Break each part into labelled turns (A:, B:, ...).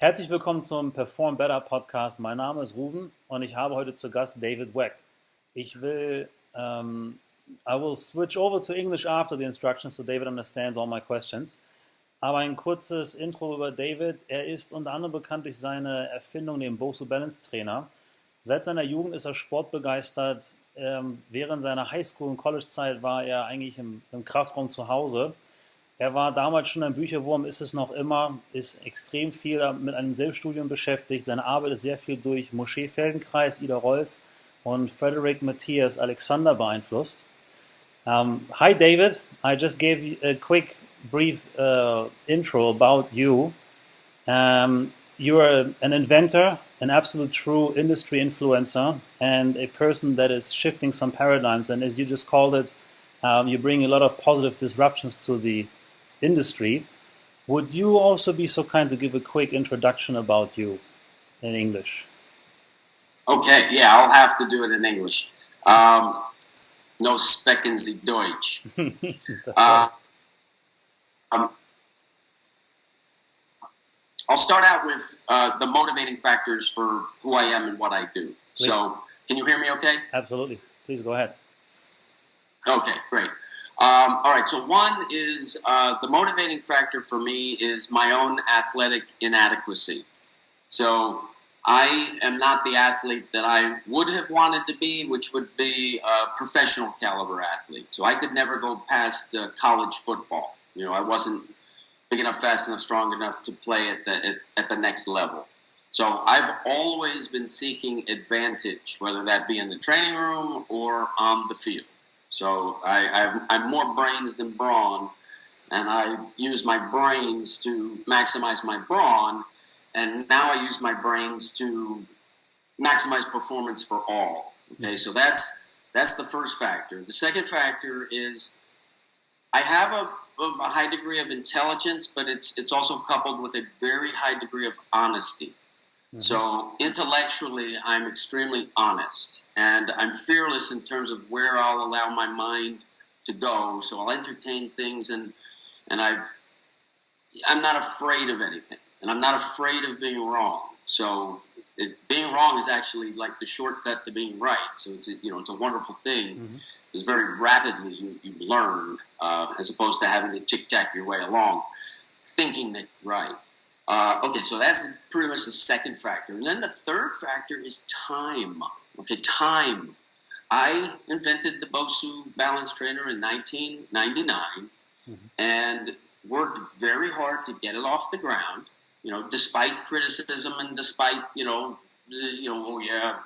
A: Herzlich willkommen zum Perform Better Podcast. Mein Name ist Ruven und ich habe heute zu Gast David Weck. I will switch over to English after the instructions so David understands all my questions. Aber ein kurzes Intro über David. Er ist unter anderem bekannt durch seine Erfindung, den BOSU Balance Trainer. Seit seiner Jugend ist er sportbegeistert. Während seiner Highschool- und College-Zeit war er eigentlich im Kraftraum zu Hause. Er war damals schon ein Bücherwurm, ist es noch immer, ist extrem viel mit einem Selbststudium beschäftigt. Seine Arbeit ist sehr viel durch Moschee Feldenkreis, Ida Rolf und Frederick Matthias Alexander beeinflusst. Hi David, I just gave you a quick, brief intro about you. You are an inventor, an absolute true industry influencer, and a person that is shifting some paradigms. And as you just called it, you bring a lot of positive disruptions to the industry. Would you also be so kind to give a quick introduction about you in English?
B: Okay, yeah, I'll have to do it in English. No sprechen Sie Deutsch. I'll start out with the motivating factors for who I am and what I do.
A: Please.
B: So, can you hear me okay?
A: Absolutely. Please go ahead.
B: Okay, great. All right, so one is the motivating factor for me is my own athletic inadequacy. So I am not the athlete that I would have wanted to be, which would be a professional caliber athlete. So I could never go past college football. You know, I wasn't big enough, fast enough, strong enough to play at the next level. So I've always been seeking advantage, whether that be in the training room or on the field. So I'm more brains than brawn, and I use my brains to maximize my brawn, and now I use my brains to maximize performance for all. Okay, so that's the first factor. The second factor is I have a high degree of intelligence, but it's also coupled with a very high degree of honesty. Mm-hmm. So intellectually, I'm extremely honest, and I'm fearless in terms of where I'll allow my mind to go. So I'll entertain things, and I'm not afraid of anything, and I'm not afraid of being wrong. So being wrong is actually like the shortcut to being right. So it's a wonderful thing. Mm-hmm. Because very rapidly you learn, as opposed to having to tic-tac your way along, thinking that you're right. Okay, so that's pretty much the second factor. And then the third factor is time. Okay, time. I invented the BOSU Balance Trainer in 1999 and worked very hard to get it off the ground, despite criticism and despite, oh yeah,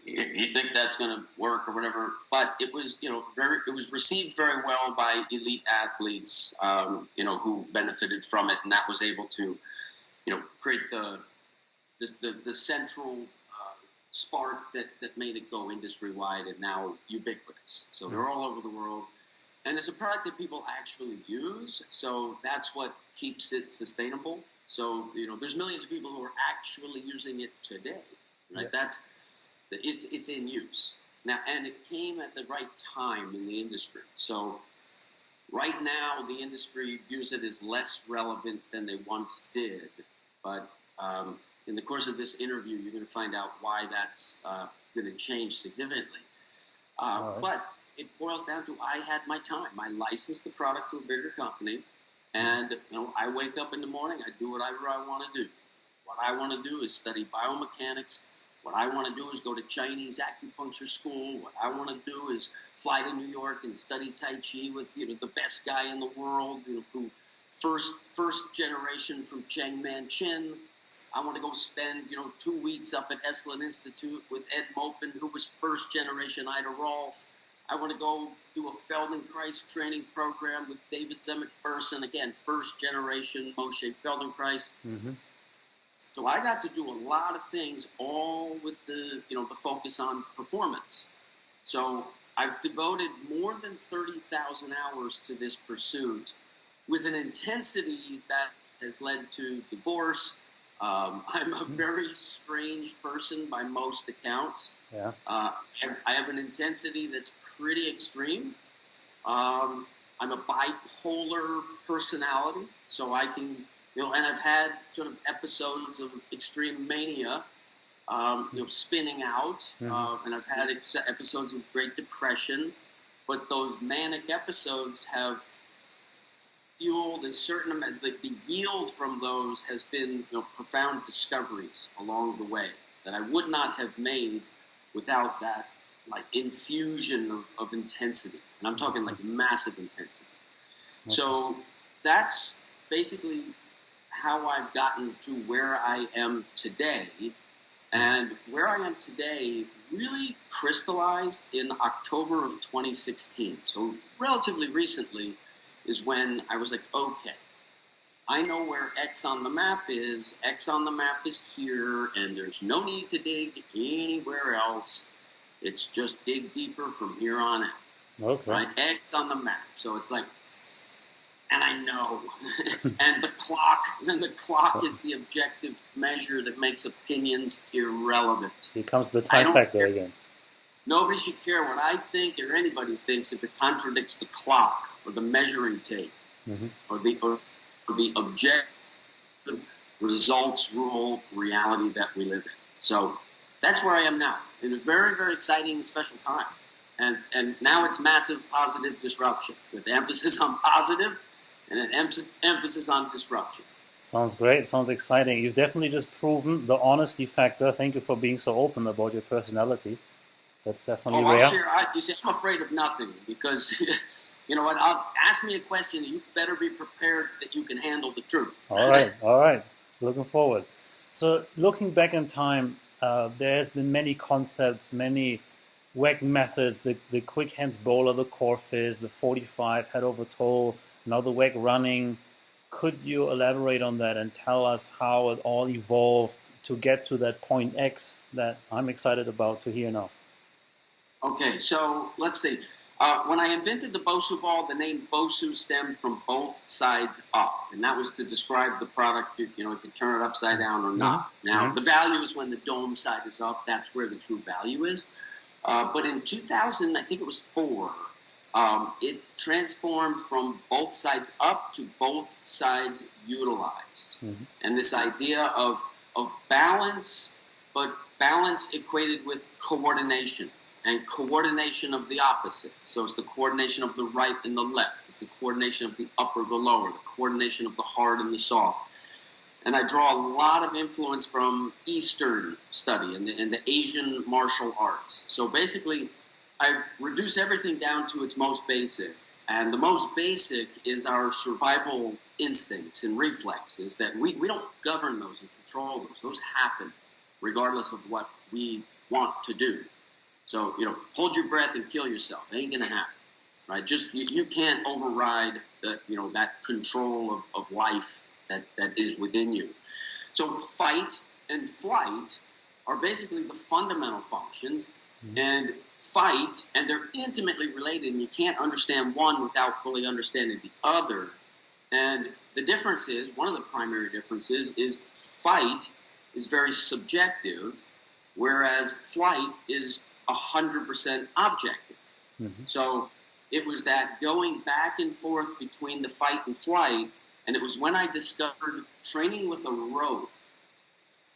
B: you think that's going to work or whatever. But it was, it was received very well by elite athletes, who benefited from it, and that was able to, create the central spark that made it go industry-wide and now ubiquitous. So they're all over the world. And it's a product that people actually use, so that's what keeps it sustainable. So, there's millions of people who are actually using it today, right? Yeah. It's in use. Now, and it came at the right time in the industry. So right now, the industry views it as less relevant than they once did. But in the course of this interview, you're going to find out why that's going to change significantly. Right. But it boils down to I had my time. I licensed the product to a bigger company. And I wake up in the morning, I do whatever I want to do. What I want to do is study biomechanics. What I want to do is go to Chinese acupuncture school. What I want to do is fly to New York and study Tai Chi with the best guy in the world, who first generation from Cheng Man-chin. I want to go spend 2 weeks up at Esalen Institute with Ed Mopin, who was first generation Ida Rolf. I want to go do a Feldenkrais training program with David Zemek Burson, again, first generation Moshe Feldenkrais. Mm-hmm. So I got to do a lot of things, all with the focus on performance. So I've devoted more than 30,000 hours to this pursuit with an intensity that has led to divorce. I'm a very strange person by most accounts. Yeah. I have an intensity that's pretty extreme. I'm a bipolar personality, so I can and I've had sort of episodes of extreme mania, spinning out, and I've had episodes of Great Depression, but those manic episodes have fueled a certain amount. The yield from those has been profound discoveries along the way that I would not have made without that infusion of intensity. And I'm talking massive intensity. Okay. So that's basically how I've gotten to where I am today. And where I am today really crystallized in October of 2016. So relatively recently is when I was like, okay, I know where X on the map is. X on the map is here, and there's no need to dig anywhere else. It's just dig deeper from here on out.
A: Okay.
B: Right? X on the map. So it's like, and I know. And the clock is the objective measure that makes opinions irrelevant.
A: Here comes the time factor again.
B: Nobody should care what I think or anybody thinks if it contradicts the clock or the measuring tape or the objective results rule reality that we live in. So that's where I am now, in a very, very exciting and special time. And now it's massive positive disruption with emphasis on positive and an emphasis on disruption.
A: Sounds great. Sounds exciting. You've definitely just proven the honesty factor. Thank you for being so open about your personality. That's definitely rare.
B: I'll share. You see, I'm afraid of nothing because, you know what, ask me a question. You better be prepared that you can handle the truth.
A: All right. Looking forward. So looking back in time, there has been many concepts, many Weck methods, the quick hands bowler, the core fizz, the 45, head over toe, now the Weck running. Could you elaborate on that and tell us how it all evolved to get to that point X that I'm excited about to hear now?
B: Okay, so let's see. When I invented the BOSU ball, the name BOSU stemmed from both sides up, and that was to describe the product. You could turn it upside down or not. Now, the value is when the dome side is up. That's where the true value is. But in 2000, I think it was 4, it transformed from both sides up to both sides utilized. And this idea of balance, but balance equated with coordination. And coordination of the opposites. So it's the coordination of the right and the left. It's the coordination of the upper, the lower, the coordination of the hard and the soft. And I draw a lot of influence from Eastern study and the Asian martial arts. So basically, I reduce everything down to its most basic. And the most basic is our survival instincts and reflexes that we don't govern those and control those. Those happen regardless of what we want to do. So, hold your breath and kill yourself. It ain't going to happen, right? Just, you can't override that control of life that is within you. So fight and flight are basically the fundamental functions, and fight, and they're intimately related, and you can't understand one without fully understanding the other. And the difference is, one of the primary differences is fight is very subjective, whereas flight is 100% objective. So it was that going back and forth between the fight and flight, and it was when I discovered training with a rope.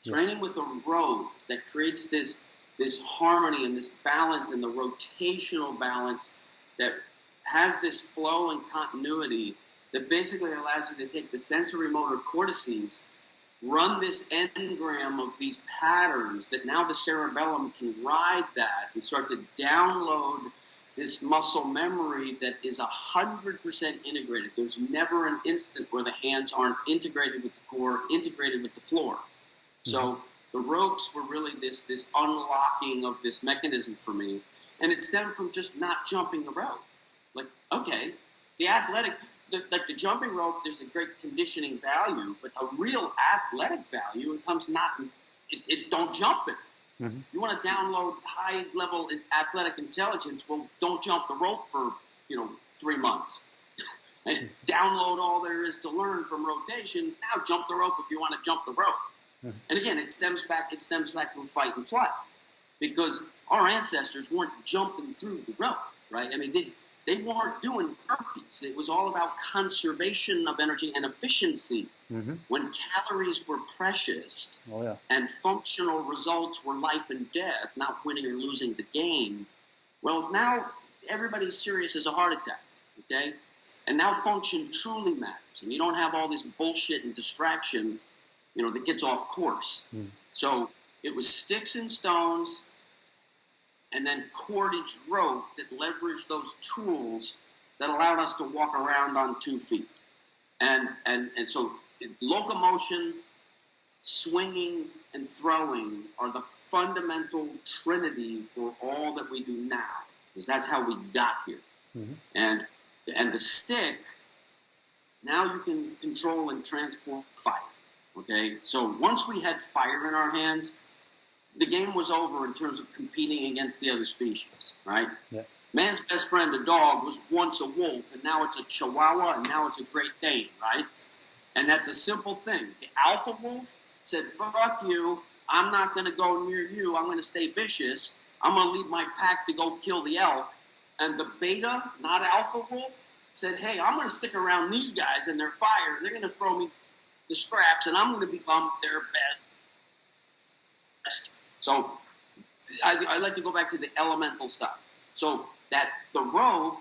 B: Training with a rope that creates this harmony and this balance and the rotational balance that has this flow and continuity that basically allows you to take the sensory motor cortices, run this engram of these patterns that now the cerebellum can ride that and start to download this muscle memory that is 100% integrated. There's never an instant where the hands aren't integrated with the core, integrated with the floor. So the ropes were really this unlocking of this mechanism for me. And it stemmed from just not jumping the rope. Like, okay, the athletic... Like the jumping rope, there's a great conditioning value, but a real athletic value, it comes not, it don't jump it. You want to download high-level athletic intelligence, well, don't jump the rope for, 3 months. Download all there is to learn from rotation, now jump the rope if you want to jump the rope. And again, it stems back from fight and flight, because our ancestors weren't jumping through the rope, right? I mean, they weren't doing burpees. It was all about conservation of energy and efficiency. When calories were precious and functional results were life and death, not winning or losing the game, well, now everybody's serious as a heart attack, okay? And now function truly matters. And you don't have all this bullshit and distraction, that gets off course. So it was sticks and stones and then cordage rope that leveraged those tools that allowed us to walk around on 2 feet. And so locomotion, swinging, and throwing are the fundamental trinity for all that we do now, because that's how we got here. And the stick, now you can control and transport fire, okay? So once we had fire in our hands, the game was over in terms of competing against the other species, right? Yeah. Man's best friend, a dog, was once a wolf, and now it's a Chihuahua, and now it's a Great Dane, right? And that's a simple thing. The alpha wolf said, fuck you, I'm not going to go near you, I'm going to stay vicious, I'm going to leave my pack to go kill the elk. And the beta, not alpha wolf, said, hey, I'm going to stick around these guys and their fire, and they're going to throw me the scraps, and I'm going to become their best. So I like to go back to the elemental stuff. So that the rope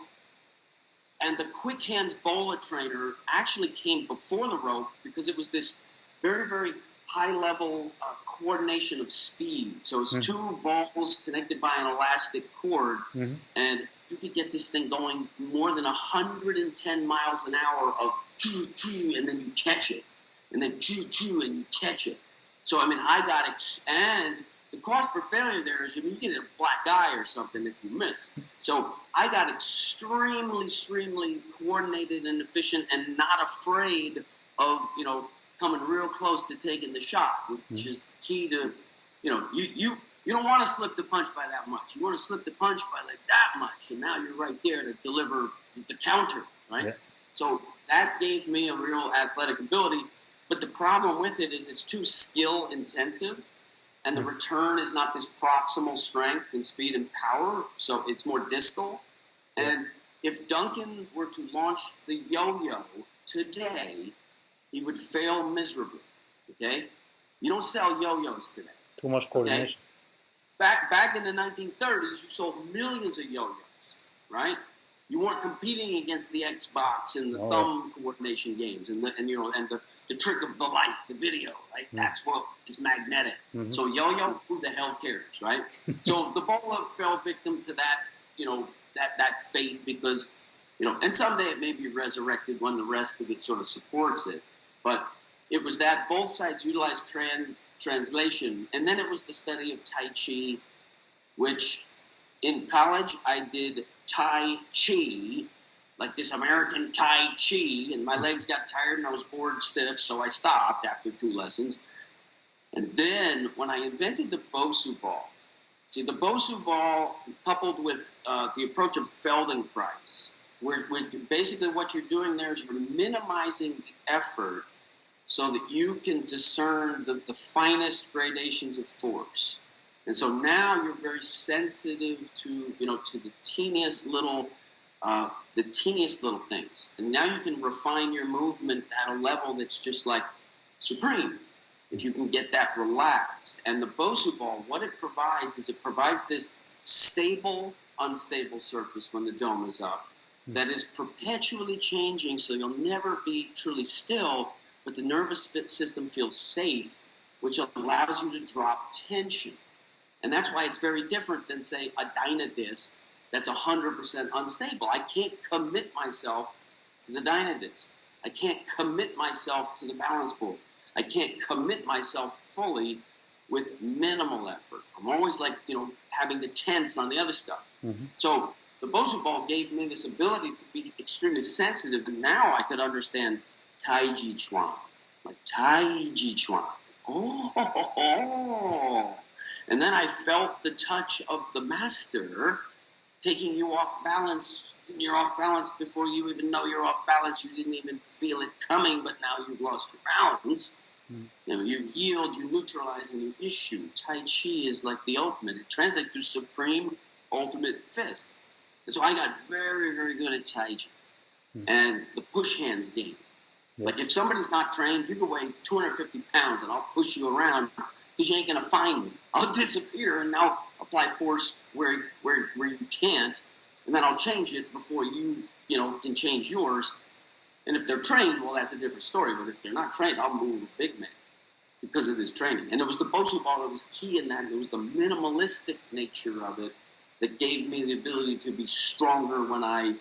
B: and the quick hands bola trainer actually came before the rope, because it was this very, very high level coordination of speed. So it's 2 balls connected by an elastic cord, and you could get this thing going more than 110 miles an hour of choo choo, and then you catch it, and then choo choo, and you catch it. So I mean, and the cost for failure there is, you get a black eye or something if you miss. So I got extremely coordinated and efficient, and not afraid of, coming real close to taking the shot, which is the key to, you don't want to slip the punch by that much. You want to slip the punch by like that much, and now you're right there to deliver the counter, right? Yeah. So that gave me a real athletic ability, but the problem with it is it's too skill intensive. And the return is not this proximal strength and speed and power, so it's more distal. And if Duncan were to launch the yo-yo today, he would fail miserably, okay? You don't sell yo-yos today.
A: Too much coordination.
B: Okay? Back in the 1930s, you sold millions of yo-yos, right? You weren't competing against the Xbox and the thumb coordination games and the trick of the light, the video, right? That's what is magnetic. So yo-yo, who the hell cares, right? So the bola fell victim to that, that fate, because, and someday it may be resurrected when the rest of it sort of supports it. But it was that both sides utilized translation, and then it was the study of Tai Chi, which in college I did Tai Chi, like this American Tai Chi, and my legs got tired and I was bored stiff, so I stopped after 2 lessons. And then when I invented the BOSU ball, see, the BOSU ball coupled with the approach of Feldenkrais, where basically what you're doing there is you're minimizing the effort so that you can discern the finest gradations of force. And so now you're very sensitive to the teeniest little things. And now you can refine your movement at a level that's just like supreme, if you can get that relaxed. And the BOSU ball, what it provides is it provides this stable, unstable surface when the dome is up that is perpetually changing, so you'll never be truly still, but the nervous system feels safe, which allows you to drop tension. And that's why it's very different than, say, a Dynadisc that's 100% unstable. I can't commit myself to the Dynadisc. I can't commit myself to the balance board. I can't commit myself fully with minimal effort. I'm always like, having to tense on the other stuff. So the BOSU ball gave me this ability to be extremely sensitive, and now I could understand Tai Chi Chuan. Like Tai Chi Chuan. Oh. And then I felt the touch of the master taking you off balance. You're off balance before you even know you're off balance. You didn't even feel it coming, but now you've lost your balance. You yield, you neutralize, and you issue. Tai Chi is like the ultimate. It translates to supreme, ultimate fist. And so I got very, very good at Taiji and the push hands game. Yeah. Like if somebody's not trained, you can weigh 250 pounds and I'll push you around because you ain't going to find me. I'll disappear and I'll apply force where you can't, and then I'll change it before you can change yours. And if they're trained, well, that's a different story. But if they're not trained, I'll move a big man because of this training. And it was the BOSU ball that was key in that. It was the minimalistic nature of it that gave me the ability to be stronger when I,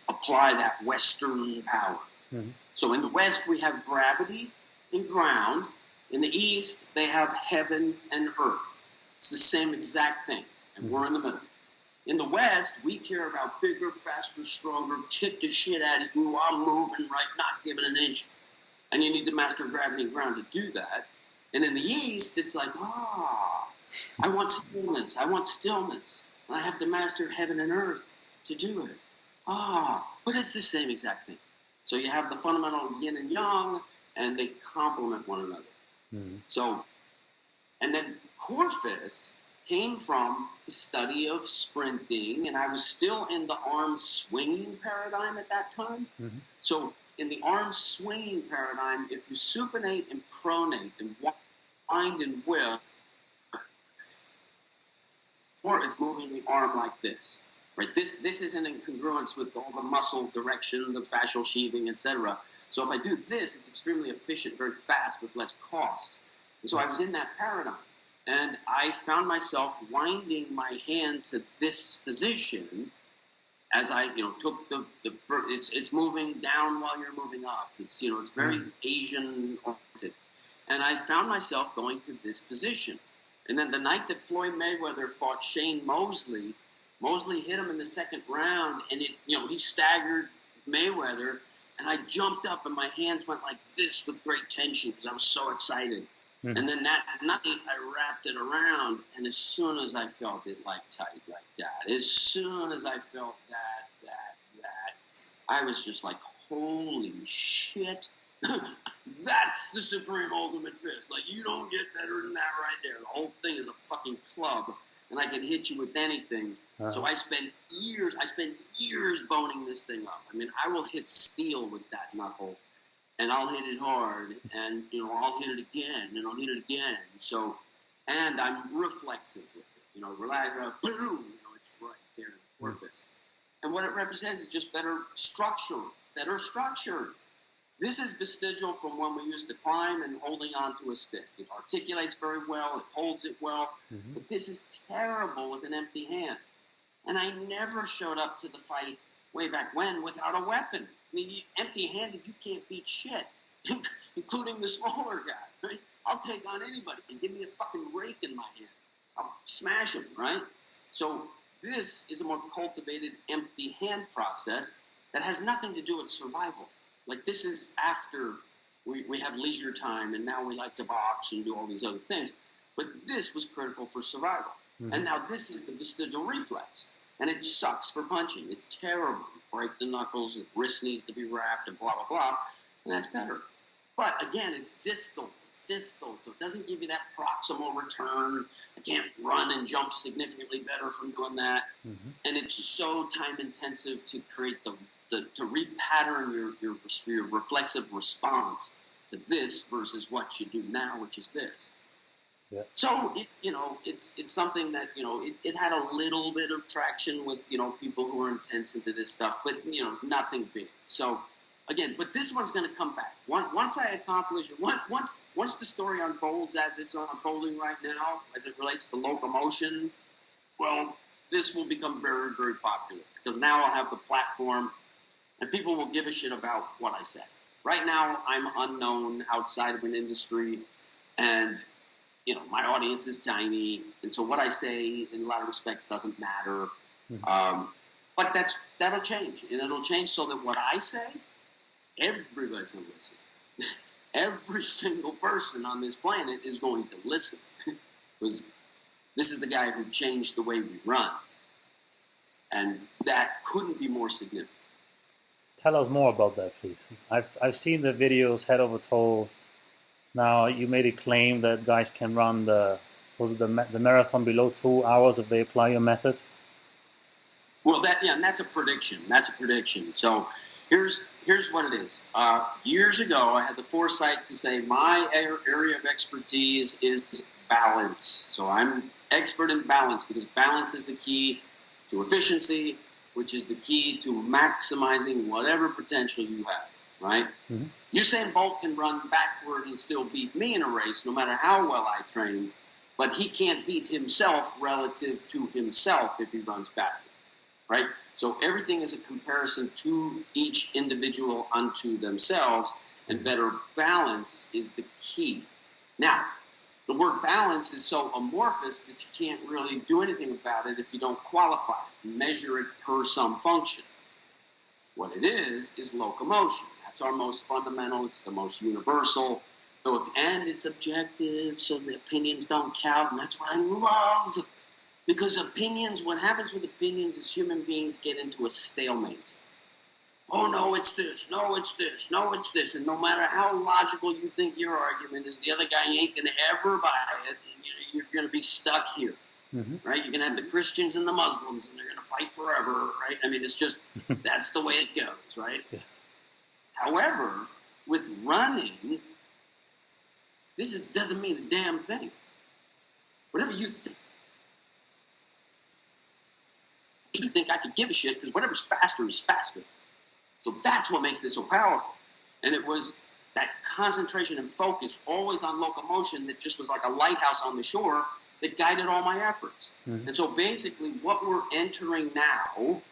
B: apply that Western power. Mm-hmm. So in the West, we have gravity and ground. In the East, they have heaven and earth. It's the same exact thing, and we're in the middle. In the West, we care about bigger, faster, stronger, kick the shit out of you while moving right, not giving an inch. And you need to master gravity and ground to do that. And in the East, it's like, I want stillness. I want stillness. And I have to master heaven and earth to do it. But it's the same exact thing. So you have the fundamental yin and yang, and they complement one another. Mm-hmm. So, and then core fist came from the study of sprinting, and I was still in the arm swinging paradigm at that time. Mm-hmm. So in the arm swinging paradigm, if you supinate and pronate and wind and whip, or it's moving the arm like this, right? This isn't in congruence with all the muscle direction, the fascial sheathing, etc. So if I do this, it's extremely efficient, very fast, with less cost. And so I was in that paradigm. And I found myself winding my hand to this position as I, took it's moving down while you're moving up. It's, it's very Asian oriented. And I found myself going to this position. And then the night that Floyd Mayweather fought Shane Mosley hit him in the second round, and he staggered Mayweather, and I jumped up and my hands went like this with great tension because I was so excited. Mm-hmm. And then that night, I wrapped it around, and as soon as I felt it tight like that, as soon as I felt that, I was just like, holy shit, that's the Supreme Ultimate Fist. Like, you don't get better than that right there. The whole thing is a fucking club, and I can hit you with anything. Uh-huh. So I spent years boning this thing up. I mean, I will hit steel with that knuckle. And I'll hit it hard, and I'll hit it again, and I'll hit it again. So, and I'm reflexive with it. Relax, boom. It's right there in the core fist. And what it represents is just better structure. This is vestigial from when we used to climb and holding on to a stick. It articulates very well. It holds it well. Mm-hmm. But this is terrible with an empty hand. And I never showed up to the fight way back when without a weapon. I mean, empty-handed, you can't beat shit, including the smaller guy, right? I'll take on anybody and give me a fucking rake in my hand. I'll smash him, right? So this is a more cultivated empty hand process that has nothing to do with survival. Like, this is after we have leisure time, and now we like to box and do all these other things. But this was critical for survival. Mm-hmm. And now this is the vestigial reflex. And it sucks for punching. It's terrible. Break the knuckles, the wrist needs to be wrapped, and blah, blah, blah. And that's better. But again, it's distal. So it doesn't give you that proximal return. I can't run and jump significantly better from doing that. Mm-hmm. And it's so time intensive to create to repattern your reflexive response to this versus what you do now, which is this. Yeah. So it's something that it had a little bit of traction with people who are intense into this stuff, but nothing big. So again, but this one's going to come back once I accomplish it. Once the story unfolds as it's unfolding right now, as it relates to locomotion, well, this will become very, very popular because now I'll have the platform, and people will give a shit about what I say. Right now, I'm unknown outside of an industry, and my audience is tiny, and so what I say in a lot of respects doesn't matter. Mm-hmm. But that'll change, and it'll change so that what I say, everybody's going to listen. Every single person on this planet is going to listen, because this is the guy who changed the way we run, and that couldn't be more significant.
A: Tell us more about that, please. I've seen the videos head over toe. Now, you made a claim that guys can run the marathon below 2 hours if they apply your method.
B: Well, and that's a prediction. That's a prediction. So here's what it is. Years ago, I had the foresight to say my area of expertise is balance. So I'm expert in balance because balance is the key to efficiency, which is the key to maximizing whatever potential you have, right? Mm-hmm. Usain Bolt can run backward and still beat me in a race, no matter how well I train, but he can't beat himself relative to himself if he runs backward. Right? So everything is a comparison to each individual unto themselves, and better balance is the key. Now, the word balance is so amorphous that you can't really do anything about it if you don't qualify it, measure it per some function. What it is locomotion. That's our most fundamental, it's the most universal. So and it's objective, so the opinions don't count, and that's what I love. Because what happens with opinions is human beings get into a stalemate. Oh, no, it's this. No, it's this. No, it's this. And no matter how logical you think your argument is, the other guy ain't going to ever buy it. And you're going to be stuck here, right? You're going to have the Christians and the Muslims, and they're going to fight forever, right? I mean, it's just, that's the way it goes, right? Yeah. However, with running, doesn't mean a damn thing. Whatever you think I could give a shit, because whatever's faster is faster. So that's what makes this so powerful. And it was that concentration and focus always on locomotion that just was like a lighthouse on the shore that guided all my efforts. Mm-hmm. And so basically what we're entering now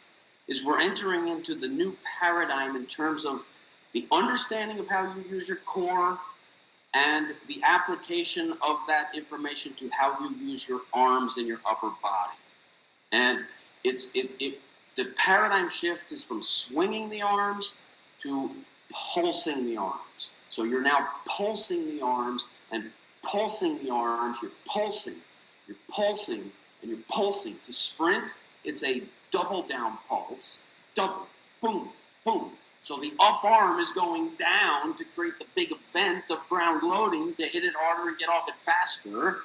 B: is we're entering into the new paradigm in terms of the understanding of how you use your core and the application of that information to how you use your arms and your upper body. And the paradigm shift is from swinging the arms to pulsing the arms. So you're now pulsing the arms and pulsing the arms. You're pulsing, and you're pulsing. To sprint, it's a double down pulse. Double, boom, boom. So the up arm is going down to create the big event of ground loading to hit it harder and get off it faster.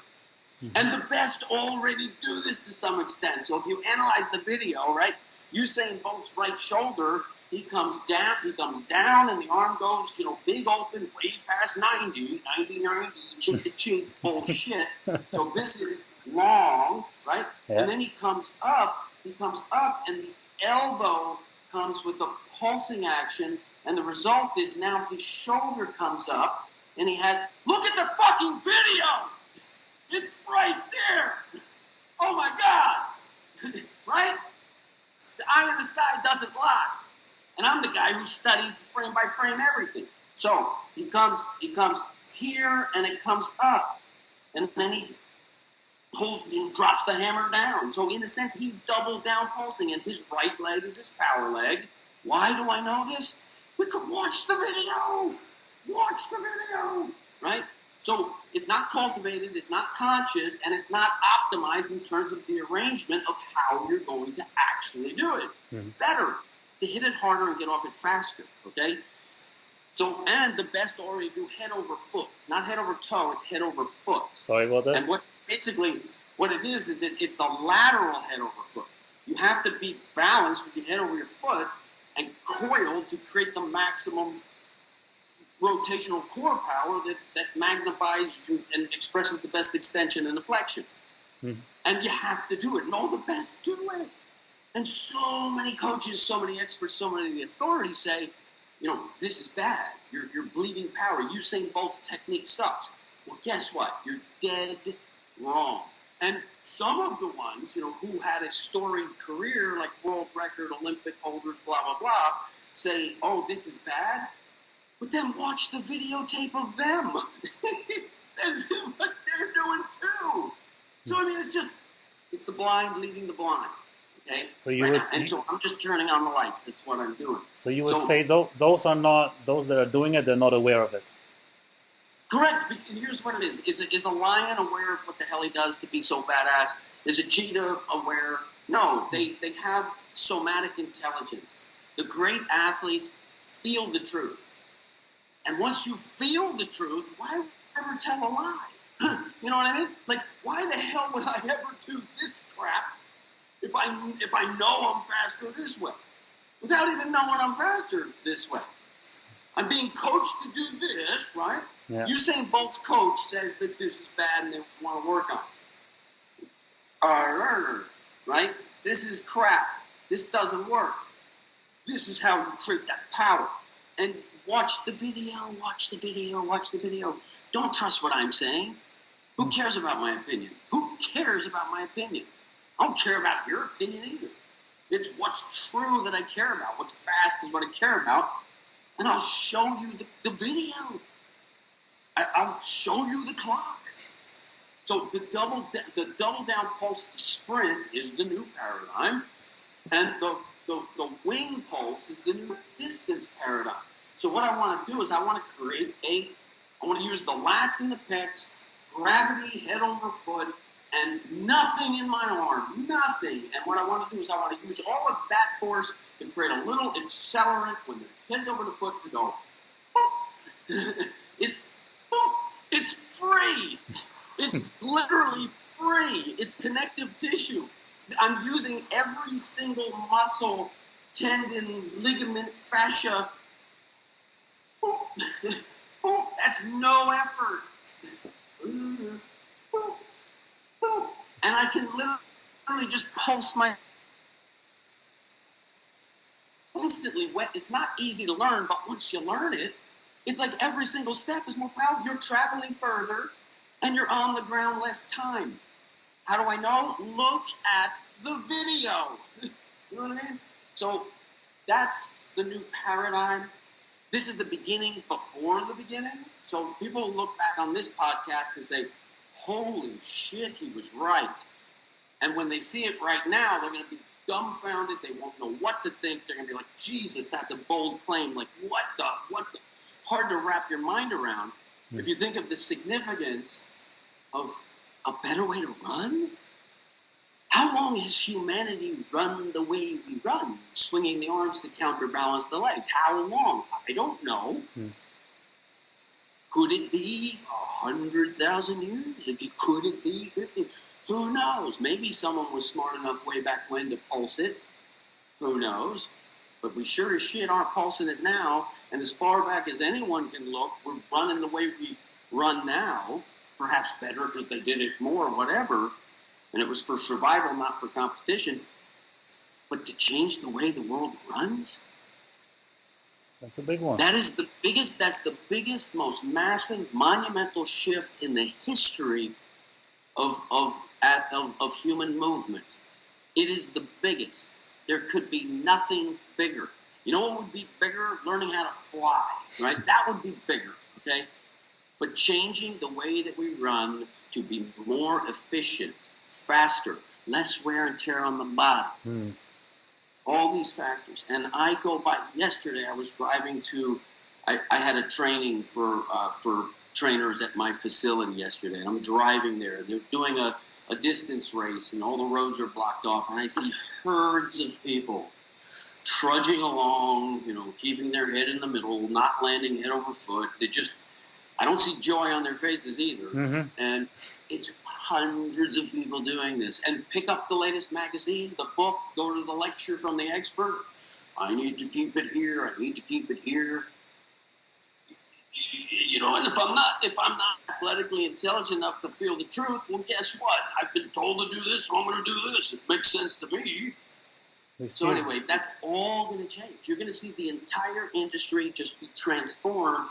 B: Mm-hmm. And the best already do this to some extent. So if you analyze the video, right, Usain Bolt's right shoulder, he comes down, and the arm goes, big open, way past 90, cheek to cheek, bullshit. So this is long, right? Yeah. And then he comes up, and the elbow comes with a pulsing action, and the result is now his shoulder comes up, and look at the fucking video! It's right there. Oh my God. Right? The eye of the sky doesn't lie. And I'm the guy who studies frame by frame everything. So he comes here and it comes up. And then he drops the hammer down. So in a sense, he's double down pulsing, and his right leg is his power leg. Why do I know this? We could watch the video. Right? So it's not cultivated, it's not conscious, and it's not optimized in terms of the arrangement of how you're going to actually do it. Mm-hmm. Better to hit it harder and get off it faster, okay? So, and the best already do head over foot. It's not head over toe, it's head over foot.
A: Sorry about that.
B: And what it is it's the lateral head over foot. You have to be balanced with your head over your foot and coiled to create the maximum rotational core power that magnifies and expresses the best extension and deflection. Mm-hmm. And you have to do it, and all the best do it. And so many coaches, so many experts, so many of the authorities say, this is bad. You're bleeding power. Usain Bolt's technique sucks. Well, guess what? You're dead wrong. And some of the ones, who had a storied career, like world record, Olympic holders, blah, blah, blah, say, oh, this is bad. But then watch the videotape of them. That's what they're doing too. So, it's the blind leading the blind. Okay? So so I'm just turning on the lights. That's what I'm doing.
A: So you would say those that are doing it, they're not aware of it.
B: Correct. Because here's what it is. Is a lion aware of what the hell he does to be so badass? Is a cheetah aware? No, they have somatic intelligence. The great athletes feel the truth. And once you feel the truth, why ever tell a lie? You know what I mean? Like, why the hell would I ever do this crap if I know I'm faster this way, without even knowing I'm faster this way. I'm being coached to do this, right?
A: Yeah.
B: Usain Bolt's coach says that this is bad and they want to work on it. Right? This is crap. This doesn't work. This is how you create that power. And watch the video. Don't trust what I'm saying. Who cares about my opinion? Who cares about my opinion? I don't care about your opinion either. It's what's true that I care about. What's fast is what I care about. And I'll show you the video. I'll show you the clock. So the double down pulse to sprint is the new paradigm. And the wing pulse is the new distance paradigm. So what I want to do is I want to use the lats and the pecs, gravity, head over foot, and nothing in my arm, nothing. And what I want to do is I want to use all of that force to create a little accelerant when the head's over the foot to go. It's free. It's literally free. It's connective tissue. I'm using every single muscle, tendon, ligament, fascia. That's no effort. And I can literally just pulse my instantly wet. It's not easy to learn, but once you learn it, it's like every single step is more powerful. You're traveling further and you're on the ground less time. How do I know? Look at the video. You know what I mean? So that's the new paradigm. This is the beginning before the beginning. So people look back on this podcast and say, holy shit, he was right. And when they see it right now, they're going to be dumbfounded. They won't know what to think. They're going to be like, Jesus, that's a bold claim. Like, what the? Hard to wrap your mind around. Mm-hmm. If you think of the significance of a better way to run, how long has humanity run the way we run, swinging the arms to counterbalance the legs? How long? I don't know. Mm-hmm. Could it be 100,000 years? Could it be 50? Who knows? Maybe someone was smart enough way back when to pulse it. Who knows? But we sure as shit aren't pulsing it now. And as far back as anyone can look, we're running the way we run now. Perhaps better because they did it more, whatever. And it was for survival, not for competition. But to change the way the world runs?
A: That's a big one.
B: That's the biggest, most massive, monumental shift in the history of human movement. It is the biggest. There could be nothing bigger. You know what would be bigger? Learning how to fly, right? That would be bigger, okay? But changing the way that we run to be more efficient, faster, less wear and tear on the body. Mm. All these factors. And I go by, yesterday I was driving to, I had a training for trainers at my facility yesterday. And I'm driving there. They're doing a distance race and all the roads are blocked off. And I see herds of people trudging along, keeping their head in the middle, not landing head over foot. I don't see joy on their faces either. Mm-hmm. And it's hundreds of people doing this. And pick up the latest magazine, the book, go to the lecture from the expert. I need to keep it here. I need to keep it here. And if I'm not athletically intelligent enough to feel the truth, well, guess what? I've been told to do this, so I'm going to do this. It makes sense to me. So anyway, that's all going to change. You're going to see the entire industry just be transformed.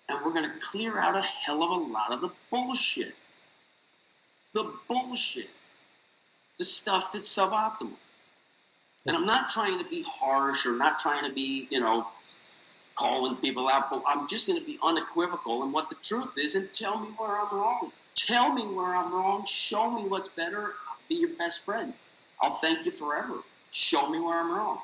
B: And we're going to clear out a hell of a lot of the bullshit. The bullshit. The stuff that's suboptimal. And I'm not trying to be harsh or not trying to be, calling people out. But I'm just going to be unequivocal in what the truth is and tell me where I'm wrong. Tell me where I'm wrong. Show me what's better. I'll be your best friend. I'll thank you forever. Show me where I'm wrong.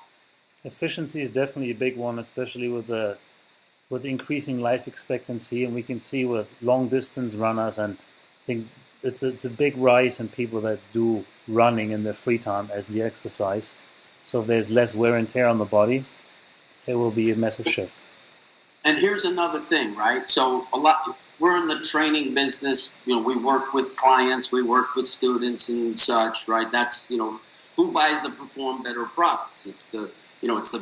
A: Efficiency is definitely a big one, especially with increasing life expectancy, and we can see with long-distance runners, and I think it's a big rise in people that do running in their free time as the exercise. So if there's less wear and tear on the body, it will be a massive shift.
B: And here's another thing, right? So we're in the training business. We work with clients, we work with students and such, right? That's, the Who buys the perform better products? It's the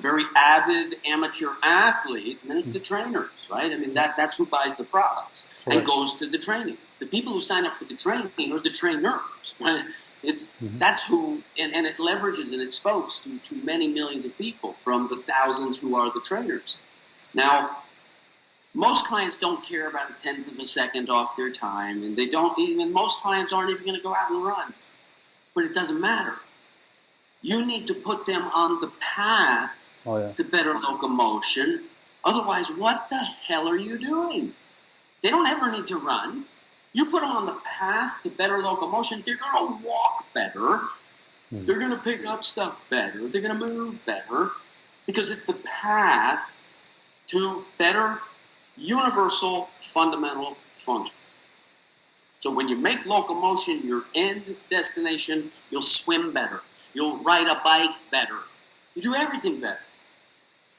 B: very avid amateur athlete, and then it's the trainers, right? I mean, that's who buys the products and goes to the training. The people who sign up for the training are the trainers, right? That's who, and it leverages and it spokes to many millions of people from the thousands who are the trainers. Now, most clients don't care about a tenth of a second off their time, and most clients aren't even going to go out and run. But it doesn't matter. You need to put them on the path to better locomotion. Otherwise, what the hell are you doing? They don't ever need to run. You put them on the path to better locomotion, they're going to walk better. They're going to pick up stuff better. They're going to move better because it's the path to better universal fundamental function. So when you make locomotion your end destination, you'll swim better. You'll ride a bike better. You do everything better.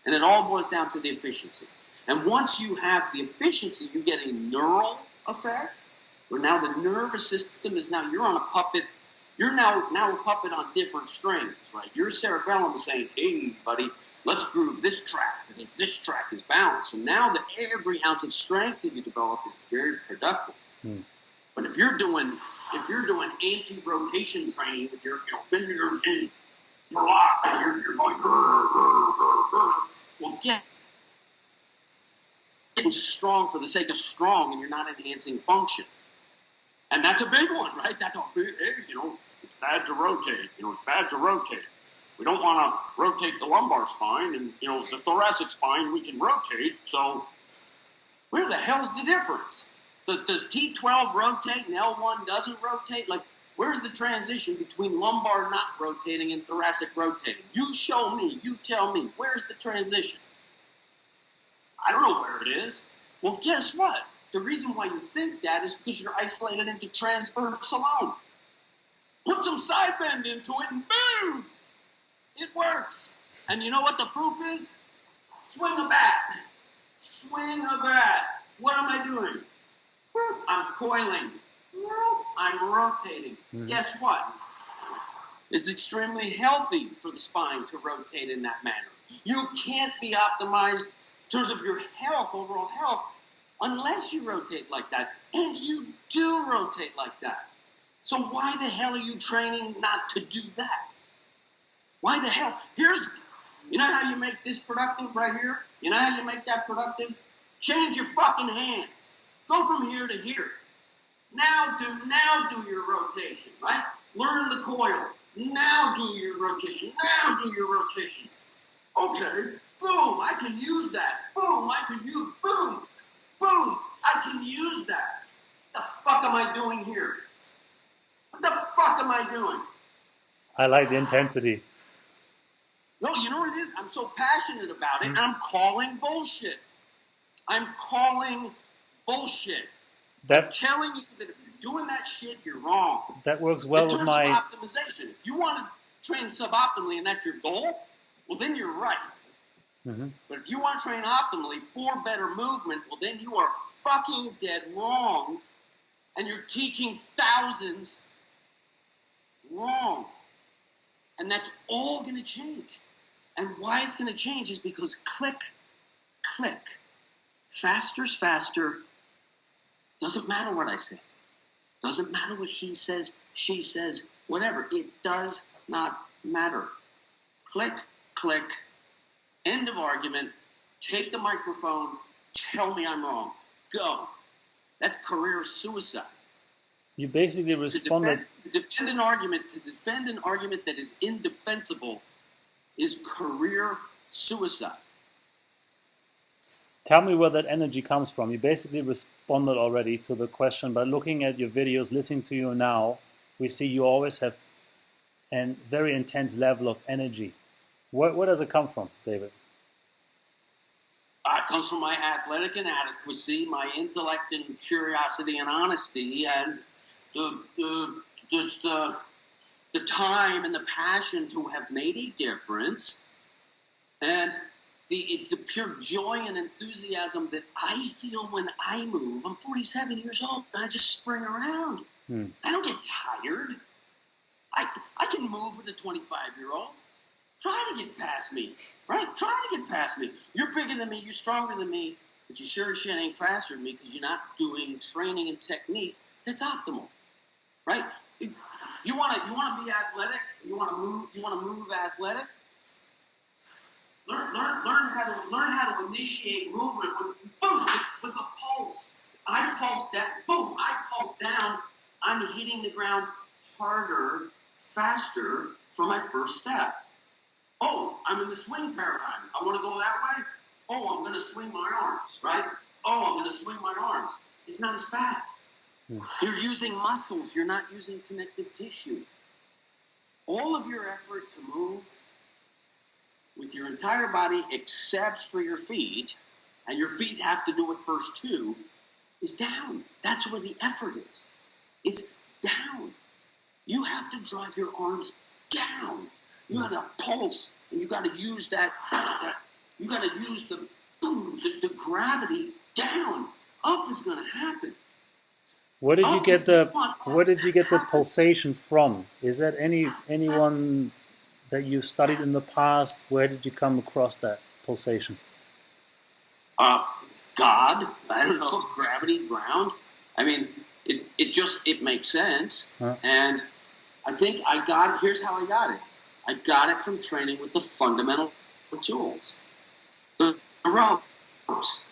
B: And it all boils down to the efficiency. And once you have the efficiency, you get a neural effect, where now the nervous system is you're on a puppet. You're now a puppet on different strings, right? Your cerebellum is saying, hey, buddy, let's groove this track, because this track is balanced. So now that every ounce of strength that you develop is very productive. But if you're doing anti-rotation training, if you're fingers interlocked, you're going well, getting strong for the sake of strong, and you're not enhancing function. And that's a big one, right? That's a big, it's bad to rotate. It's bad to rotate. We don't want to rotate the lumbar spine, and the thoracic spine we can rotate. So where the hell's the difference? Does T12 rotate and L1 doesn't rotate? Like, where's the transition between lumbar not rotating and thoracic rotating? You show me. You tell me. Where's the transition? I don't know where it is. Well, guess what? The reason why you think that is because you're isolated into transverse alone. Put some side bend into it and boom! It works. And you know what the proof is? Swing a bat. Swing a bat. What am I doing? I'm coiling. I'm rotating. Guess what? It's extremely healthy for the spine to rotate in that manner. You can't be optimized in terms of your health, overall health, unless you rotate like that. And you do rotate like that. So why the hell are you training not to do that? Why the hell? You know how you make this productive right here? You know how you make that productive? Change your fucking hands. Go from here to here. Now do your rotation, right? Learn the coil. Now do your rotation. Now do your rotation. Okay, boom, I can use that. Boom, boom, I can use that. What the fuck am I doing here? What the fuck am I doing?
A: I like the intensity.
B: No, you know what it is? I'm so passionate about it, and I'm calling bullshit. I'm telling you that if you're doing that shit, you're wrong.
A: That works well with my
B: optimization. If you want to train suboptimally and that's your goal, well, then you're right. But if you want to train optimally for better movement, well, then you are fucking dead wrong, and you're teaching thousands wrong. And that's all going to change. And why it's going to change is because click, faster's faster. Doesn't matter what I say. Doesn't matter what he says, she says, whatever. It does not matter. Click, end of argument. Take the microphone. Tell me I'm wrong. Go. That's career suicide.
A: You basically responded.
B: To defend an argument that is indefensible is career suicide.
A: Tell me where that energy comes from. You basically responded already to the question by looking at your videos, listening to you now. We see you always have a very intense level of energy. Where does it come from, David?
B: It comes from my athletic inadequacy, my intellect and curiosity and honesty, and the time and the passion to have made a difference, and the pure joy and enthusiasm that I feel when I move. I'm 47 years old, and I just spring around. I don't get tired. I can move with a 25-year-old. Try to get past me, right? Try to get past me. You're bigger than me. You're stronger than me. But you sure as shit ain't faster than me because you're not doing training and technique that's optimal, right? You want to be athletic. You want to move athletic. Learn how to initiate movement with a pulse. I pulse that. Boom! I pulse down. I'm hitting the ground harder, faster for my first step. Oh, I'm in the swing paradigm. I want to go that way. Oh, I'm going to swing my arms, right? Oh, I'm going to swing my arms. It's not as fast. You're using muscles. You're not using connective tissue. All of your effort to move with your entire body except for your feet, and your feet have to do it first too, is down. That's where the effort is. It's down. You have to drive your arms down. You got to pulse, and you got to use that. You got to use the boom, the gravity down. Up is going to happen.
A: Where did you get the pulsation from? Is that anyone that you studied in the past? Where did you come across that pulsation?
B: God, I don't know, gravity, ground. I mean, it makes sense. Huh? And I think here's how I got it. I got it from training with the fundamental tools. The ropes,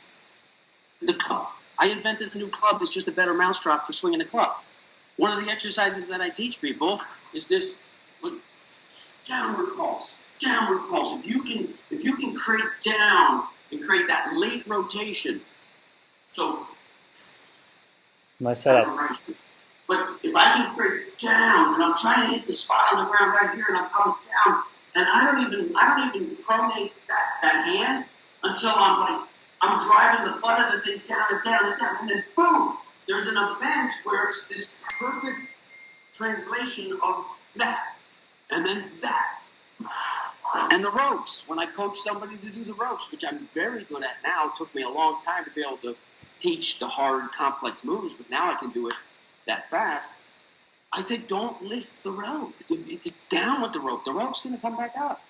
B: the club. I invented a new club that's just a better mousetrap for swinging a club. One of the exercises that I teach people is this downward pulse. Downward pulse. If you can create down and create that late rotation. So
A: nice setup.
B: But if I can create down and I'm trying to hit the spot on the ground right here and I'm coming down and I don't even pronate that hand until I'm driving the butt of the thing down and down and down, and then boom, there's an event where it's this perfect translation of that, and then that. And the ropes, when I coach somebody to do the ropes, which I'm very good at now, it took me a long time to be able to teach the hard, complex moves, but now I can do it that fast. I say, don't lift the rope. It's down with the rope. The rope's going to come back up.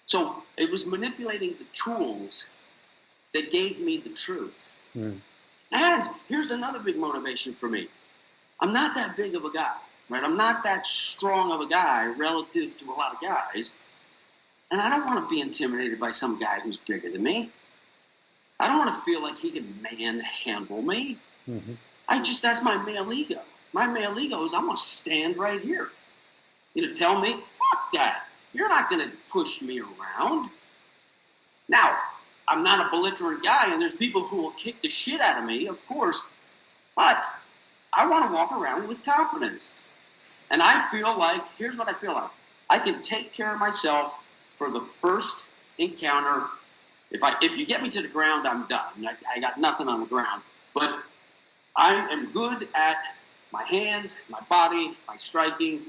B: So it was manipulating the tools that gave me the truth. And here's another big motivation for me. I'm not that big of a guy, right? I'm not that strong of a guy relative to a lot of guys. And I don't want to be intimidated by some guy who's bigger than me. I don't want to feel like he can manhandle me. Mm-hmm. That's my male ego. My male ego is I'm going to stand right here. You tell me, fuck that. You're not going to push me around. Now, I'm not a belligerent guy, and there's people who will kick the shit out of me, of course. But I want to walk around with confidence. And I feel like, here's what I feel like. I can take care of myself for the first encounter. If you get me to the ground, I'm done. I got nothing on the ground. But I am good at my hands, my body, my striking,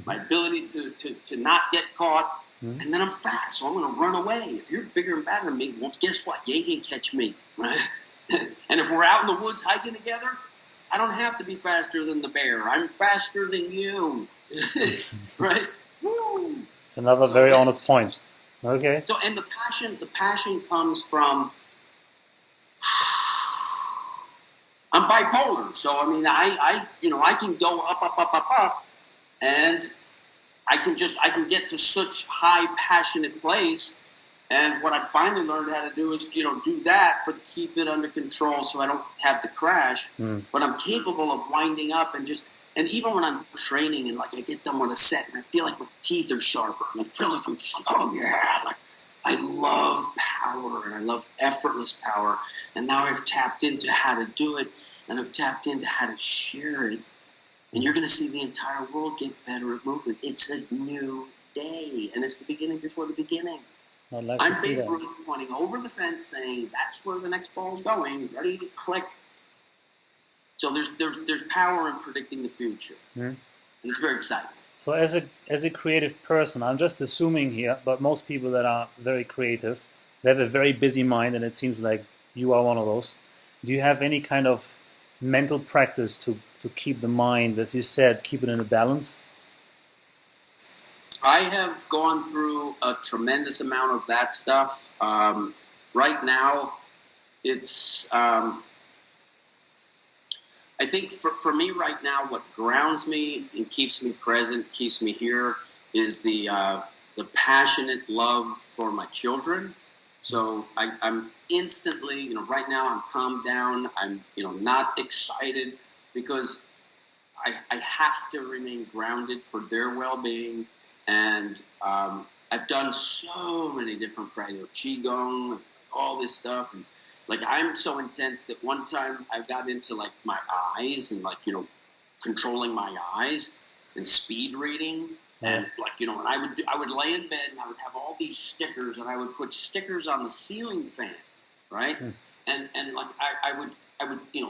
B: my ability to not get caught. And then I'm fast, so I'm going to run away. If you're bigger and badder than me, well, guess what? You ain't going to catch me. Right? And if we're out in the woods hiking together, I don't have to be faster than the bear. I'm faster than you. Right? Woo!
A: Another very honest point. Okay.
B: So, and the passion comes from, I'm bipolar. So, I mean, I can go up, and I can get to such high passionate place, and what I finally learned how to do is do that, but keep it under control so I don't have the crash. But I'm capable of winding up and even when I'm training and I get done with a set and I feel like my teeth are sharper and I feel like I'm just oh yeah, I love power and I love effortless power, and now I've tapped into how to do it and I've tapped into how to share it. And you're going to see the entire world get better at movement. It's a new day, and it's the beginning before the beginning.
A: I'd like
B: I'm
A: to see
B: Babe
A: that.
B: Ruth pointing over the fence, saying, "That's where the next ball's going. Ready to click." So there's power in predicting the future, and it's very exciting.
A: So as a creative person, I'm just assuming here, but most people that are very creative, they have a very busy mind, and it seems like you are one of those. Do you have any kind of mental practice to keep the mind, as you said, keep it in a balance?
B: I have gone through a tremendous amount of that stuff. Right now, it's, I think for me right now, what grounds me and keeps me present, keeps me here, is the passionate love for my children. So I'm instantly, right now I'm calmed down. I'm, not excited because I have to remain grounded for their well-being. And I've done so many different practices, qigong, all this stuff, and I'm so intense that one time I got into my eyes and controlling my eyes and speed reading, and and I would lay in bed and I would have all these stickers, and I would put stickers on the ceiling fan, right? And I would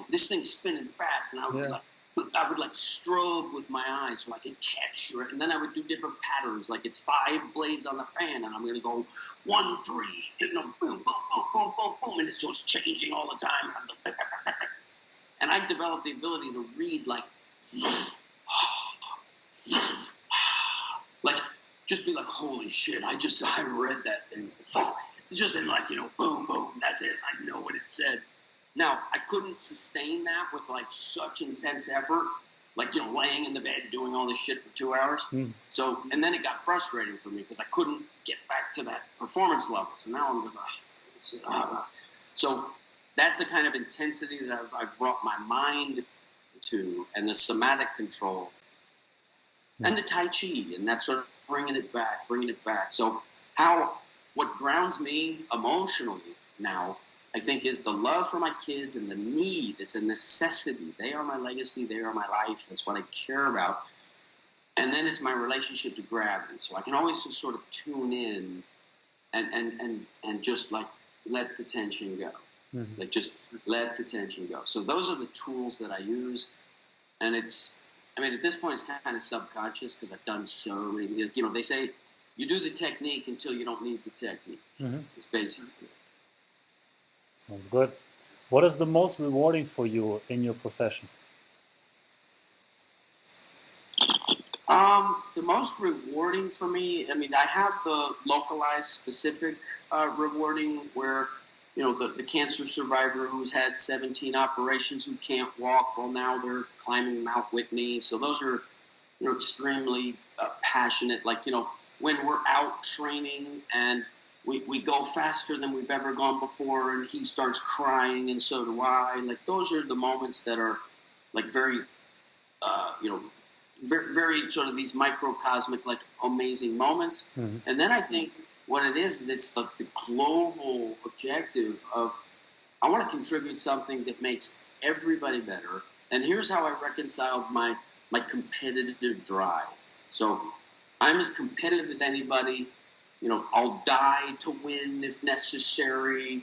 B: this thing's spinning fast, and I would strobe with my eyes so I could catch it, and then I would do different patterns, it's 5 blades on the fan, and I'm going to go 1, 3, boom, boom, boom, boom, boom, boom, and so it's changing all the time. And I developed the ability to read just be holy shit, I read that thing. Just in boom, boom, that's it. I know what it said. Now, I couldn't sustain that with such intense effort, laying in the bed doing all this shit for 2 hours. So, and then it got frustrating for me because I couldn't get back to that performance level. So now I'm just so that's the kind of intensity that I've brought my mind to, and the somatic control, and the Tai Chi, and that sort of bringing it back. So what grounds me emotionally now, I think, is the love for my kids and the need. It's a necessity. They are my legacy. They are my life. That's what I care about. And then it's my relationship to gravity. So I can always just sort of tune in and just let the tension go. Just let the tension go. So those are the tools that I use. And at this point, it's kind of subconscious because I've done so many. They say you do the technique until you don't need the technique. It's basically.
A: Sounds good. What is the most rewarding for you in your profession?
B: The most rewarding for me, I have the localized specific rewarding where, the cancer survivor who's had 17 operations who can't walk, well, now they're climbing Mount Whitney. So those are, extremely passionate. When we're out training and we go faster than we've ever gone before, and he starts crying, and so do I. Those are the moments that are very, very, very sort of these microcosmic, amazing moments. And then I think what it is it's the global objective of I want to contribute something that makes everybody better. And here's how I reconciled my competitive drive. So I'm as competitive as anybody. I'll die to win if necessary.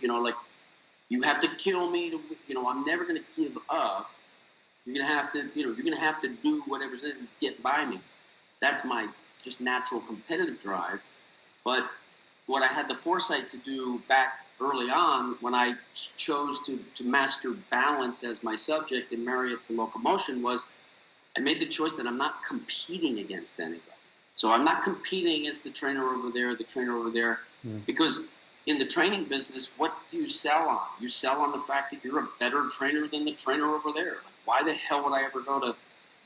B: You have to kill me to. I'm never going to give up. You're going to have to. You're going to have to do whatever it is to get by me. That's my just natural competitive drive. But what I had the foresight to do back early on, when I chose to master balance as my subject and marry it to locomotion, was I made the choice that I'm not competing against anybody. So I'm not competing against the trainer over there, because in the training business, what do you sell on? You sell on the fact that you're a better trainer than the trainer over there. Why the hell would I ever go to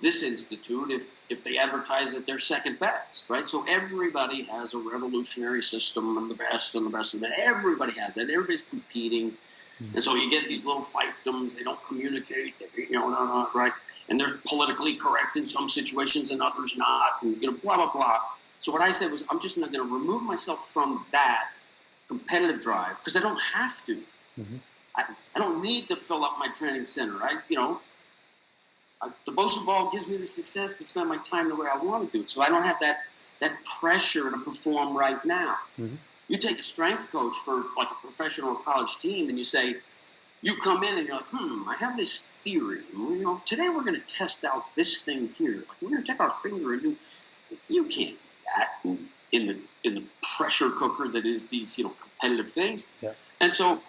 B: this institute if they advertise that they're second best, right? So everybody has a revolutionary system and the best and the best of it. Everybody has it. Everybody's competing. And so you get these little fiefdoms. They don't communicate, right? And they're politically correct in some situations and others not, and blah, blah, blah. So what I said was, I'm just not going to remove myself from that competitive drive because I don't have to. I don't need to fill up my training center. The BOSU ball gives me the success to spend my time the way I want to do it. So I don't have that pressure to perform right now. You take a strength coach for a professional college team, and you say, you come in and you're I have this theory. Today we're going to test out this thing here. We're going to take our finger and do. You can't do that in the pressure cooker that is these competitive things. Yeah. And so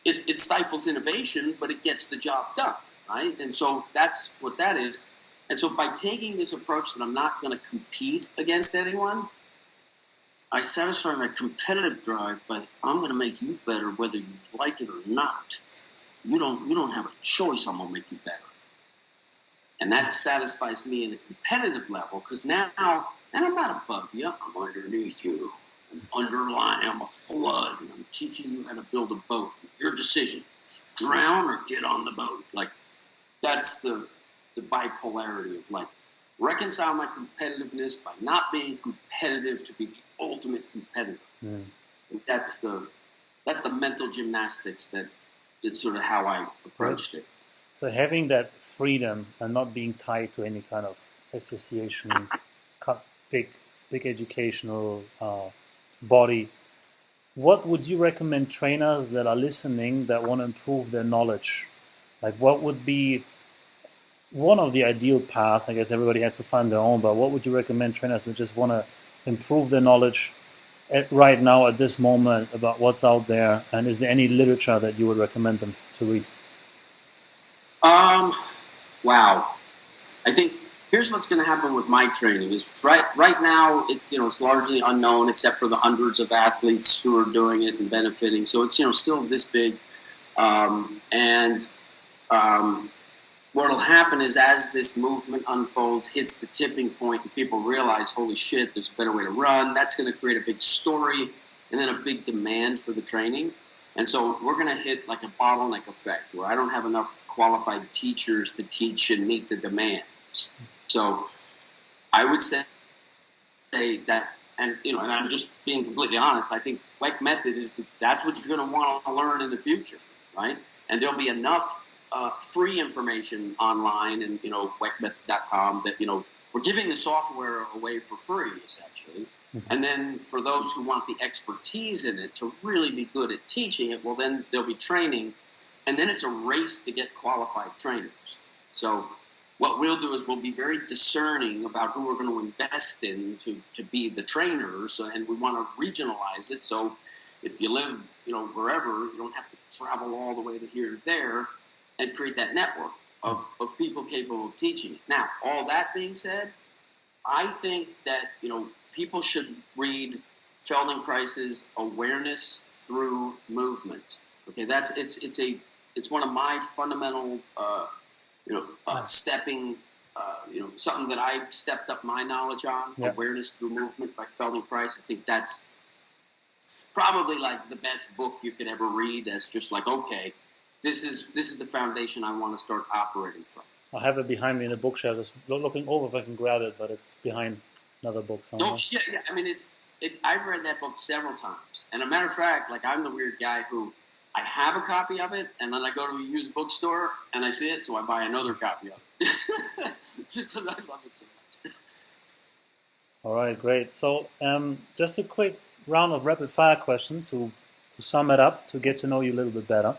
B: it stifles innovation, but it gets the job done, right? And so that's what that is. And so by taking this approach that I'm not going to compete against anyone, I satisfy my competitive drive by I'm going to make you better whether you like it or not. You don't have a choice. I'm going to make you better. And that satisfies me in a competitive level because now, and I'm not above you, I'm underneath you. I'm underlying, I'm a flood, and I'm teaching you how to build a boat. Your decision, drown or get on the boat. Like, that's the bipolarity of life. Reconcile my competitiveness by not being competitive to be the ultimate competitor. Mm. That's the mental gymnastics that's sort of how I approached it.
A: So having that freedom and not being tied to any kind of association, big educational body, what would you recommend trainers that are listening that want to improve their knowledge? Like, what would be one of the ideal paths? I guess everybody has to find their own, but what would you recommend trainers that just want to improve their knowledge right now at this moment about what's out there? And is there any literature that you would recommend them to read?
B: Wow. I think here's what's going to happen with my training is right now it's largely unknown except for the hundreds of athletes who are doing it and benefiting. So it's still this big, what'll happen is as this movement unfolds, hits the tipping point, and people realize, holy shit, there's a better way to run. That's going to create a big story and then a big demand for the training. And so we're going to hit like a bottleneck effect where I don't have enough qualified teachers to teach and meet the demands. So I would say that, and I'm just being completely honest, I think Weck Method that's what you're going to want to learn in the future, right? And there'll be enough free information online and, weckmethod.com that, we're giving the software away for free, essentially. Mm-hmm. And then for those who want the expertise in it to really be good at teaching it, well, then there'll be training. And then it's a race to get qualified trainers. So what we'll do is we'll be very discerning about who we're going to invest in to be the trainers. And we want to regionalize it. So if you live, wherever, you don't have to travel all the way to here or there and create that network of people capable of teaching it. Now, all that being said, I think that, people should read Feldenkrais's Awareness Through Movement. Okay, it's one of my fundamental, stepping, something that I stepped up my knowledge on. Yep. Awareness Through Movement by Feldenkrais. I think that's probably like the best book you could ever read. As just like, okay, this is the foundation I want to start operating from.
A: I have it behind me in a bookshelf. Just looking over if I can grab it, but it's behind another book somewhere.
B: Oh, yeah. I mean, I've read that book several times. And a matter of fact, like I'm the weird guy who I have a copy of it, and then I go to a used bookstore and I see it, so I buy another copy of it. Just because I love it so much.
A: All right, great. So just a quick round of rapid fire question to sum it up, to get to know you a little bit better.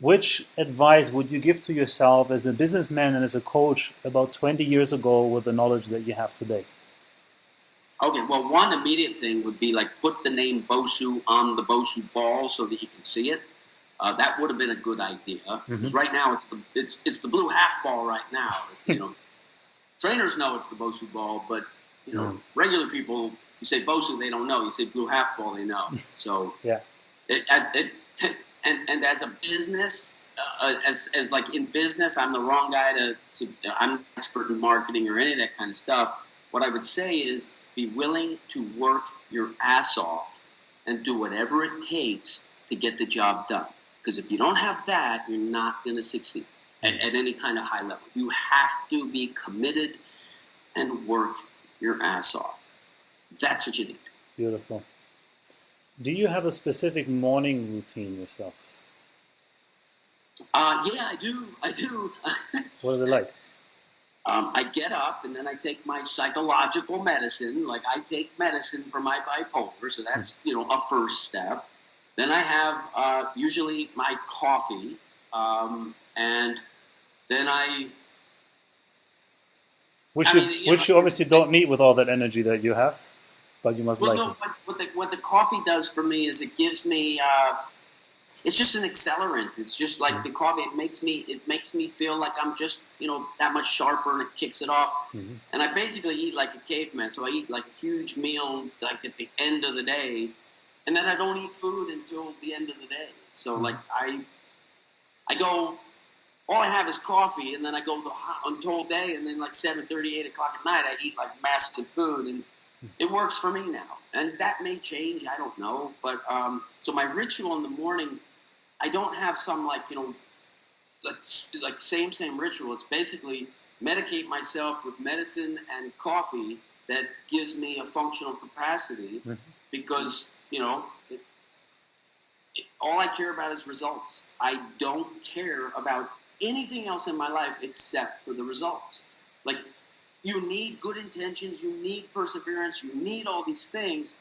A: Which advice would you give to yourself as a businessman and as a coach about 20 years ago with the knowledge that you have today?
B: Okay, well, one immediate thing would be like put the name BOSU on the BOSU ball so that you can see it. That would have been a good idea because right now it's the blue half ball right now. Trainers know it's the BOSU ball, but regular people, you say BOSU, they don't know. You say blue half ball, they know. So
A: yeah,
B: And as a business, as like in business, I'm the wrong guy I'm not an expert in marketing or any of that kind of stuff. What I would say is be willing to work your ass off and do whatever it takes to get the job done. Because if you don't have that, you're not going to succeed at any kind of high level. You have to be committed and work your ass off. That's what you need.
A: Beautiful. Do you have a specific morning routine yourself?
B: Yeah, I do.
A: What is it like?
B: I get up and then I take my psychological medicine. Like I take medicine for my bipolar, so that's a first step. Then I have usually my coffee, and then
A: which you obviously don't need with all that energy that you have, but you must like it.
B: What the coffee does for me is it gives me it's just an accelerant. It's just like the coffee. It makes me feel like I'm just, that much sharper, and it kicks it off. Mm-hmm. And I basically eat like a caveman. So I eat like a huge meal, like at the end of the day, and then I don't eat food until the end of the day. So like I go, all I have is coffee, and then I go on the whole day, and then like 7:30, 8 o'clock at night, I eat like massive food, and it works for me now. And that may change, I don't know. But so my ritual in the morning, I don't have some like same ritual. It's basically medicate myself with medicine and coffee that gives me a functional capacity, because all I care about is results. I don't care about anything else in my life except for the results. Like, you need good intentions, you need perseverance, you need all these things,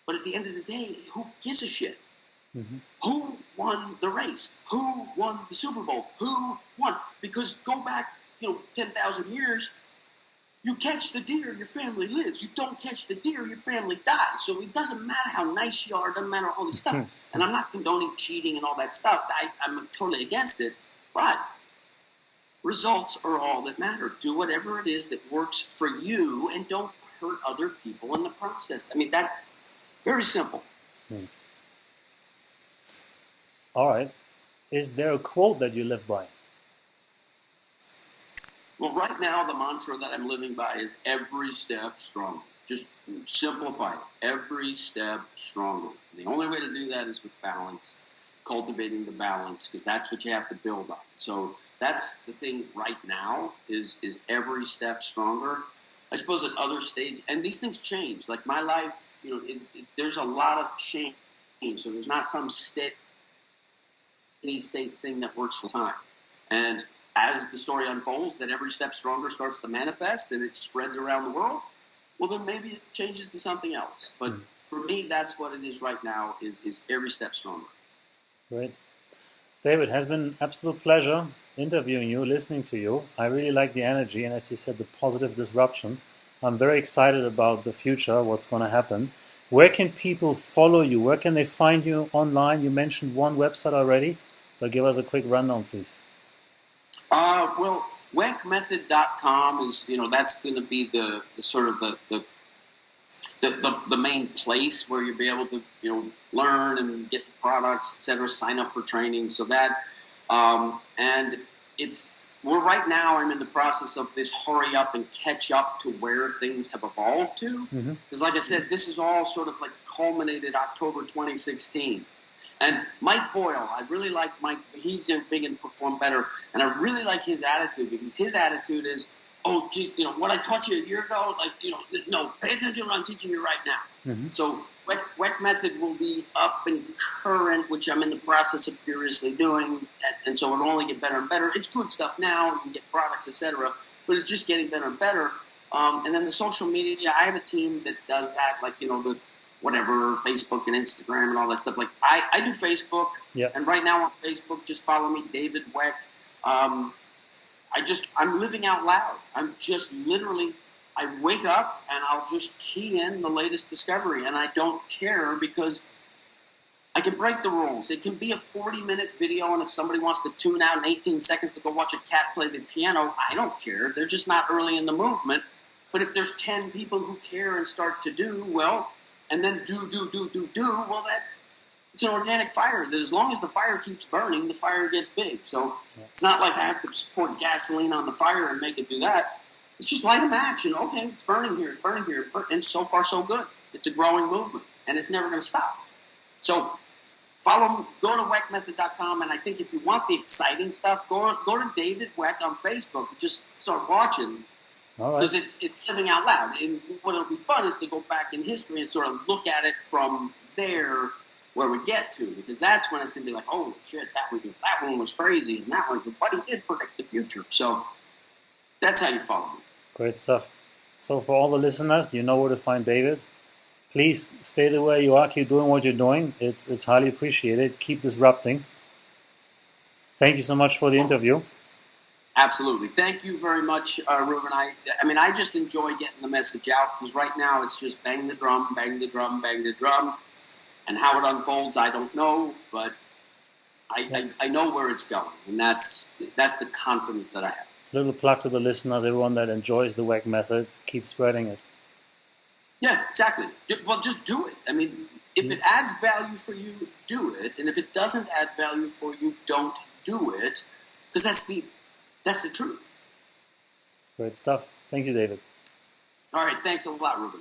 B: but at the end of the day, who gives a shit? Mm-hmm. Who won the race? Who won the Super Bowl? Who won? Because go back, 10,000 years, you catch the deer, your family lives. You don't catch the deer, your family dies. So it doesn't matter how nice you are, it doesn't matter all this stuff. And I'm not condoning cheating and all that stuff. I'm totally against it. But results are all that matter. Do whatever it is that works for you, and don't hurt other people in the process. I mean, that's very simple.
A: All right. Is there a quote that you live by?
B: Well, right now, the mantra that I'm living by is every step stronger. Just simplify it. Every step stronger. The only way to do that is with balance, cultivating the balance, because that's what you have to build on. So that's the thing right now is every step stronger. I suppose at other stages, and these things change. Like my life, there's a lot of change. So there's not some steady state thing that works full time. And as the story unfolds, that every step stronger starts to manifest and it spreads around the world, well, then maybe it changes to something else. But for me, that's what it is right now, is every step stronger.
A: Great. David, it has been an absolute pleasure interviewing you, listening to you. I really like the energy and, as you said, the positive disruption. I'm very excited about the future, what's going to happen. Where can people follow you? Where can they find you online? You mentioned one website already, but give us a quick rundown, please.
B: Well, weckmethod.com is, that's going to be the sort of the main place where you'll be able to, learn and get the products, etc., sign up for training. So that, and right now I'm in the process of this hurry up and catch up to where things have evolved to. Because like I said, this is all sort of like culminated October 2016. And Mike Boyle, I really like Mike. He's big in Perform Better, and I really like his attitude, because his attitude is, oh, geez, what I taught you a year ago, no, pay attention to what I'm teaching you right now. So Weck Method will be up and current, which I'm in the process of furiously doing, and so it'll only get better and better. It's good stuff now, you can get products, etc., but it's just getting better and better. And then the social media, I have a team that does that, like, the whatever, Facebook and Instagram and all that stuff. Like, I do Facebook, and right now on Facebook, just follow me, David Weck. I'm living out loud. I'm just literally, I wake up and I'll just key in the latest discovery, and I don't care, because I can break the rules. It can be a 40-minute video, and if somebody wants to tune out in 18 seconds to go watch a cat play the piano, I don't care. They're just not early in the movement. But if there's 10 people who care and start to do, well, and then do, well, it's an organic fire. That as long as the fire keeps burning, the fire gets big. So it's not like I have to pour gasoline on the fire and make it do that. It's just light a match and, okay, it's burning here, and so far so good. It's a growing movement, and it's never going to stop. So go to weckmethod.com, and I think if you want the exciting stuff, go to David Weck on Facebook and just start watching. Because it's living out loud. And what'll be fun is to go back in history and sort of look at it from there where we get to. Because that's when it's going to be like, oh, shit, that one was crazy. And that one, but he did predict the future. So that's how you follow me.
A: Great stuff. So for all the listeners, you know where to find David. Please stay the way you are. Keep doing what you're doing. It's highly appreciated. Keep disrupting. Thank you so much for the interview.
B: Absolutely. Thank you very much, Ruben. I I just enjoy getting the message out, because right now it's just bang the drum, bang the drum, bang the drum. And how it unfolds, I don't know. But I know where it's going, and that's the confidence that I have.
A: Little plug to the listeners, everyone that enjoys the Weck Method, keep spreading it.
B: Yeah, exactly. Well, just do it. I mean, if it adds value for you, do it. And if it doesn't add value for you, don't do it. Because that's the truth.
A: Great stuff. Thank you, David.
B: All right. Thanks a lot, Ruben.